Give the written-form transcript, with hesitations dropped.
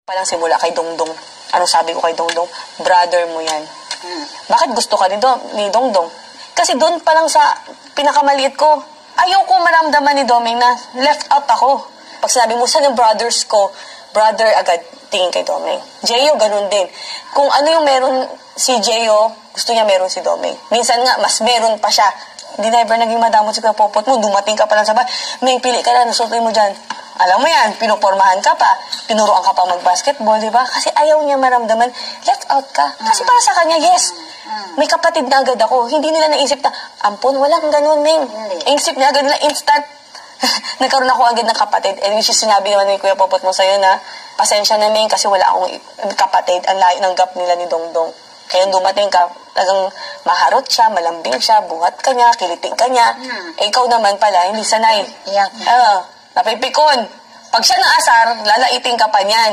Palang simula kay Dongdong. Ano sabi ko kay Dongdong? Brother mo yan. Bakit gusto ka ni Dongdong? Kasi doon pa lang sa pinakamaliit ko, ayaw ko maramdaman ni Doming na left out ako. Pag sinabi mo, saan yung brothers ko? Brother agad tingin kay Doming. Jeyo, ganun din. Kung ano yung meron si Jeyo, gusto niya meron si Doming. Minsan nga, mas meron pa siya. Hindi na ever naging madamot si Popot mo. Dumating ka pa lang sa bahay. May pili ka na, nasutoy mo dyan. Alam mo yan, pinupormahan ka pa. Pinuruan ka pa mag-basketball, di ba? Kasi ayaw niya maramdaman, left out ka. Kasi para sa kanya, yes, may kapatid na agad ako. Hindi nila naisip na, ampun, walang ganun, Ming. Isip niya agad na instant. Nagkaroon ako agad ng kapatid. And which is sinabi naman ni Kuya Popot mo sa'yo na, pasensya na, Ming, kasi wala akong kapatid. Ang layo ng gap nila ni Dongdong. Kaya dumating ka, talagang maharot siya, malambing siya, buhat ka niya, kiliting ka niya. Eh, ikaw naman pala, hindi sanay. Napipikon. Pag siya naasar, lalaiting ka pa niyan.